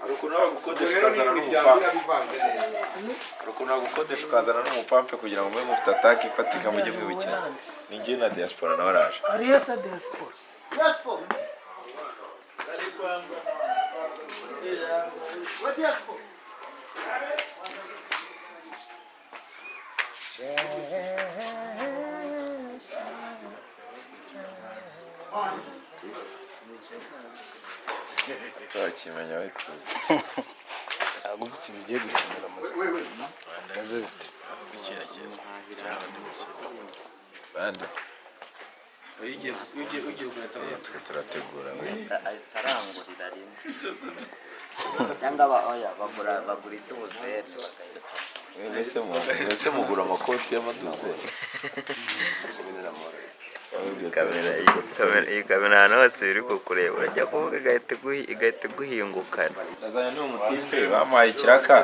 Arukuna gukodesha ukazana n'umupampe. Arukuna gukodesha ukazana n'umupampe kugira ngo mube mufite ataki ifatika mujye mwibukira. Ninjye na diaspora na baraje. Ari yesa diaspora. Diaspora. What diaspora? Kimenya wifuza aguze ikintu ugiye gukenera maze bite icyerekezo bande ugiye kugata turategura we arangurira rimwe cyangwa oya bagura ituzeri ese mugura amakoti y'amaduzeri kamera hano hose biri kukureba urajya kuvuga igahita guhingukana nazanye n'umutipe bamuhaye ikiraka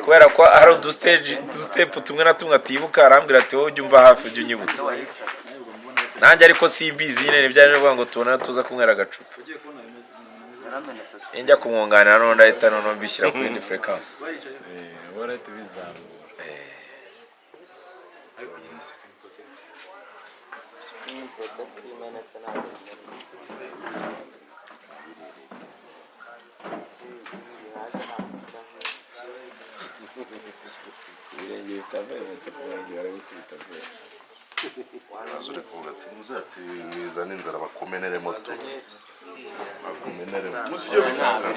kubera ko hari udustep tumwe na tumwe atibuka arambwira ati wowe ujya umva hafi ujya unyibutsa nanjye ariko simbizi nyine nibyaje kuvuga ngo tubona tuza kunywera agacupa njya kumwunganira none ndahita none mbishyira kuri indi frequence warahita ubizamura ibirenge bitavaye batakurangira arabitubita vuba azure kuvuga ati muzati bizana inzara bakomenere moto bakomenere musije bikanga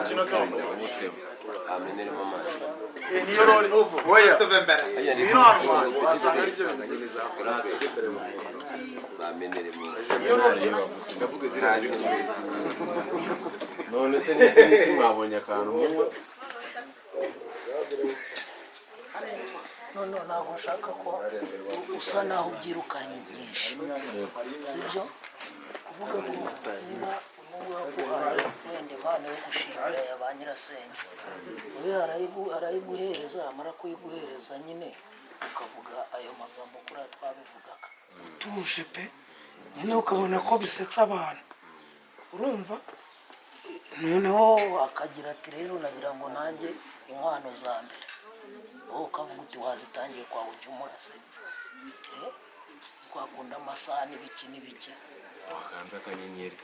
kino somo amenere mama niyo roli oya tovembera niyo bamenere mu niyo roli ndavuga ziraje none se ni mwabonye akantu mwe none ntabwo ushaka ko usa naho ubyirukanye byinshi sibyo kuvuga ko niba guhaye wenda impano yo gushimira ya ba nyirasenge we arayiguhereza amara kuyiguhereza nyine ukavuga ayo magambo kuri aya twabivugaga utuje pe nyine ukabona ko bisetsa abantu urumva noneho akagira ati rero nagira ngo nanjye inkwano za mbere wowe ukavuga uti wazitangiye kwawe ujya umurase twakunda amasaha n'ibiki wakanze akanyenyeri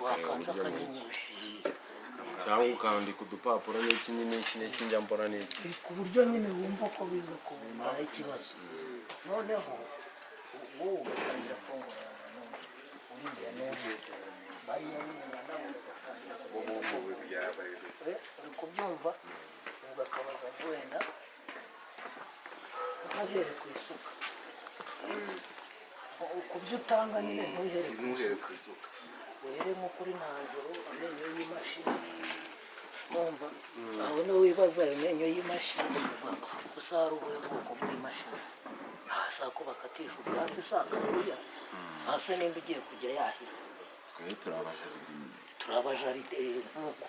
cyangwa ukandika udupapuro n'iki n'iki njya mbona n'iki ku buryo nyine wumva ko biza kubona ikibazo noneho wowe ugatangira kongorana none urindiye neza bariya n'umwana uri kubyumva ugakabaza wenda ntuhere ku isuka ku byo utanga nyine ntuhere ku isuka uhere nko kuri ntanjoro amenyo y'imashini numva aho niho wibaza ayo menyo y'imashini gusa hari ubuhe bwoko bw'imashini hasi ako bakatisha ubwatsi saka burya hasi nimba ugiye kujya yahira turabajaride nk'uko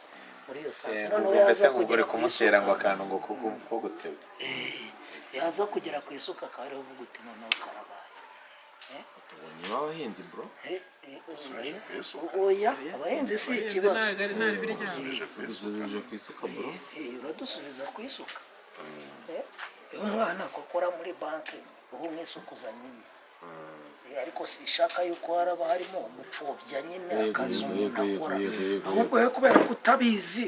muri iyo sansi noneho yaza kugera kumutera ngo akantu ngo ko guteba yaza kugera ku isuka akaba uvuga uti noneho karabaye tubonye abahinzi bro oya abahinzi si ikibazo dusubije ku isuka bro uradusubiza ku isuka iyo umwana akokora muri banki ubu nk'isuka uzanye ariko sishaka yuko haraba harimo gupfobya nyine akazi umuntu akora ahubwo we kubera ko utabizi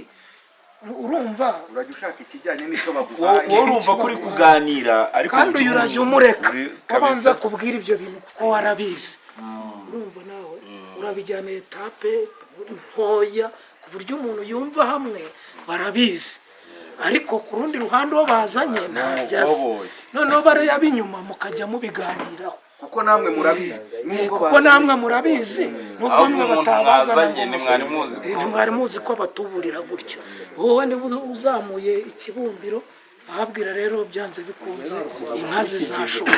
urumva urajya ushaka ikijyanye n'icyo baguhaye wowe urumva kuri kuganira ariko kandi uyu urajya umureka abanza kubwira ibyo bintu kuko warabizi urumva nawe urabijyana etape ntoya ku buryo umuntu yumva hamwe barabizi ariko ku rundi ruhande uwo bazanye ntabyazi noneho bariya b'inyuma mukajya mubiganiraho kuko namwe murabizi nubwo mwe batabazanye ntimwari muzi ko batuburira gutyo wowe niba uzamuye ikibumbiro ahabwira rero byanze bikunze inka zizashoka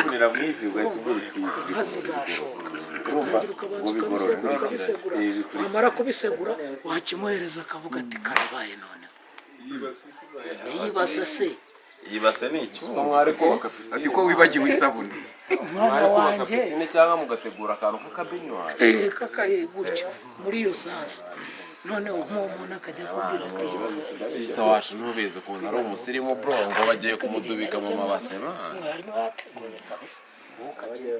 wamara kubisegura wakimuhereza akavuga ati karabaye none yibase se yibase ni iki ati ko wibagiwe isabune umwana wanjye cyangwa mugategura akantu k'akabinywa kakaye gutyo muri iyo sasa noneho nk'umuntu akajya kubwira ko sisita wacu ntubizi ukuntu ari umusirimu bro ngo bagiye kumudubika mu mabase harimo hateguye kabisa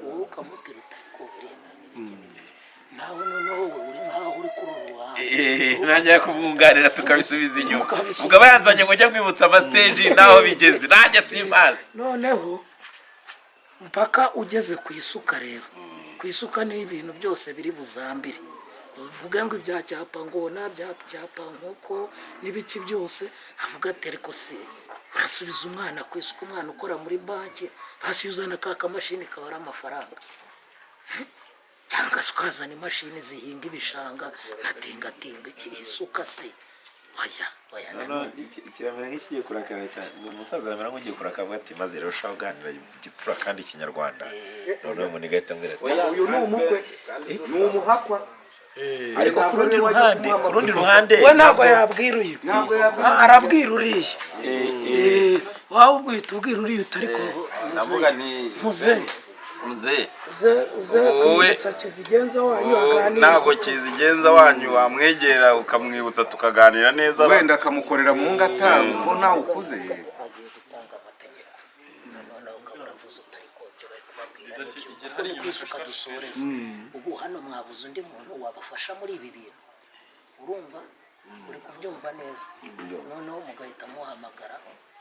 wowe ukamubwira utari ko nawe noneho wowe uri nkaho uri kuri uru ruhande nanjye kumwunganira tukabisubiza inyuma ubwo bayanzanye ngo njye mwibutsa amastage naho bigeze nanjye simpazi noneho mpaka ugeze ku isuka rero ku isuka niho ibintu byose biri buzambire uvuga ngo ibya cyapa ngona bya cyapa nkuko n'ibiki byose avuga ati ariko se urasubiza umwana ku isuka umwana ukora muri banki hasi uzana ka kamashini kaba ari amafaranga cyangwa se ukazana imashini zihinga ibishanga na tingatinga isuka se oya kiramera nk'ikigiye kurakara cyane umusaza aramera nk'ugiye kurakara avuga ati maze rero ushaka kuganira igipfura kandi ikinyarwanda noneho umuntu igahita ambwira ati uyu ni umukwe ni umuhakwa ariko ku rundi ruhande we ntabwo yabwira uyu arabwira uriya wawe ubwita ubwira uriya utari ko muze kwibutsa kizigenza wanyu aganira ntabwo kizigenza wanyu wamwegera ukamwibutsa tukaganira neza wenda akamukorera mu ngata ko nawe ukuze agiye gutanga amategeko noneho ukaba uravuze utari ko byo bari kubabwira kuri kwisuka dusoreze ubu hano mwabuze undi muntu wabafasha muri ibi bintu urumva uri kubyumva neza noneho mugahita muhamagara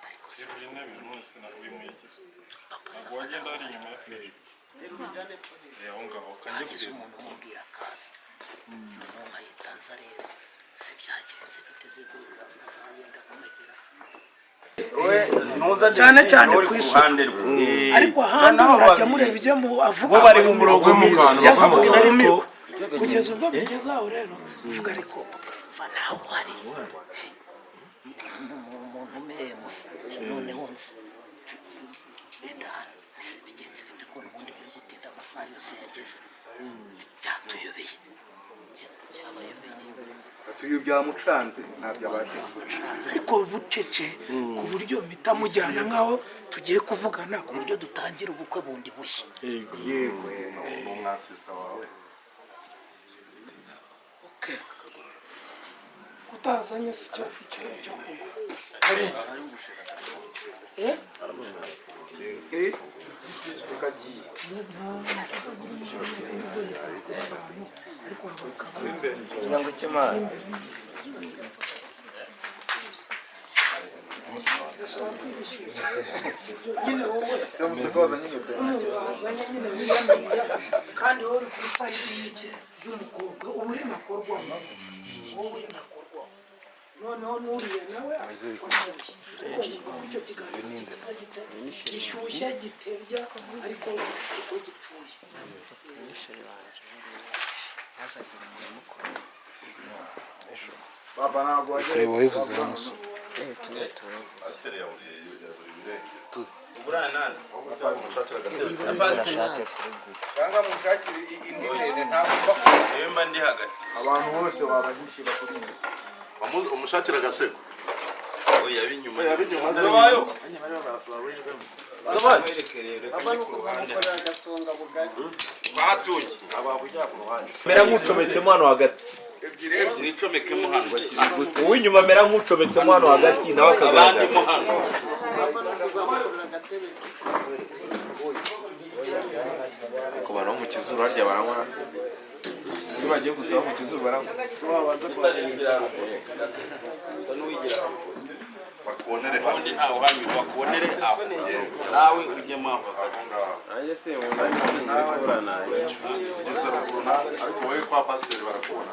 ariko se papa hagize umuntu umubwira akazi noneho nkayitanza rero se byagenze biteze gurura azagenda kumegera cyane cyane ku ruhande rwe ariko ahandi murajya mureba ibyo avuga bo bari mu murongo w'umuganda ariko kugeza ubwo bigeze aho rero uvuga ariko papa nawe hari umuntu umereye musa noneho nzi wenda bigenze bite ko n'ubundi biri gutinda amasaha yose yageze byatuyobeye uyu byamucanze ntabyo abasha ariko bucece ku buryo mpita mujyana nk'aho tugiye kuvugana ku buryo dutangira ubukwe bundi bushya yego n'umwasista wawe utazanye si cyo kandi wowe uri kuri sayidi y'iki y'umukobwa uba uri nakorwamo wowe uri nakorwamo noneho n'uriya nawe akorwamo ariko wumva ko icyo kiganiro gishyushye gitebya ariko gifite uko gipfuye reba wivuze umusoro cyangwa mushakire indi ndende ntabwo mba ndi hagati abantu bose wabanyishyura kuri mwe umushakira agasego oya binyuma zabayo bahatunye mera nk'ucometsemo hano hagati nicomekemo hano uw'inyuma mera nk'ucometsemo hano hagati nawe akagaragara ku bantu bo mu kizuru harya baranywa iyo bagiye gusaba mu kizuru baranywa bakubonere ubundi ntawe uhanyura bakubonere aho nawe ujyemo aho nanjye se uburana ariko wowe kwa pasiteri barakubona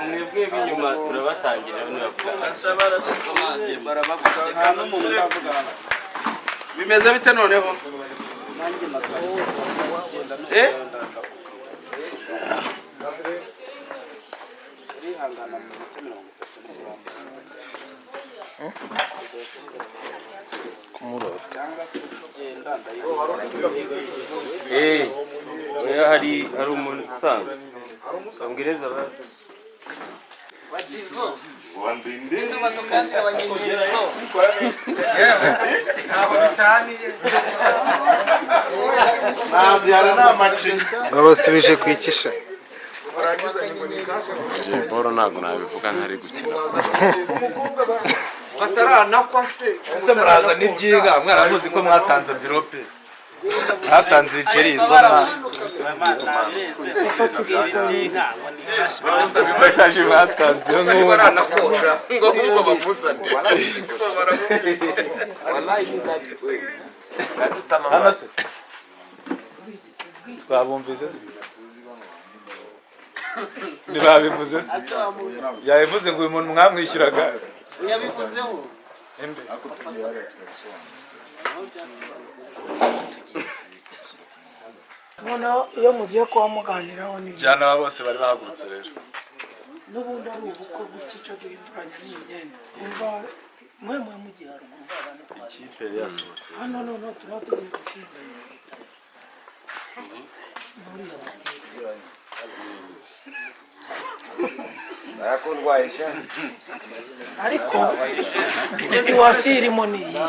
mwebwe b'inyuma turabatangira bimeze bite noneho hari umuntu usanzwe abwiriza babasubije kwikisha Jay Paul ntabwo nabivuga ntari gukina bataranakwa se ese muraza n'ibyinga mwaramuzi ko mwatanze envelope mwatanze ibiceri izo bakaje mwatanze nk'ubu baranakosha ngo ahubwo bamuzane wallahi ni that way hano se twabumvise se ntibabivuze se yabivuze ngo uyu muntu mwamwishyuraga yabivuzeho noneho iyo mugiye kuba muganiraho ni jyana aba bose bari bahagurutse rero n'ubundi ari ubukwe gutya icyo duhinduranya n'imyenda umva mwe mugihe haruguru abantu ikipe yasohotse hano noneho tuba tugiye gushyira nuriya barakundwaye cyane ariko situwasiyo irimo ni iyi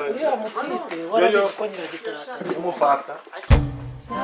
uriya mutipe warabizi ko nyiragitarata umufata So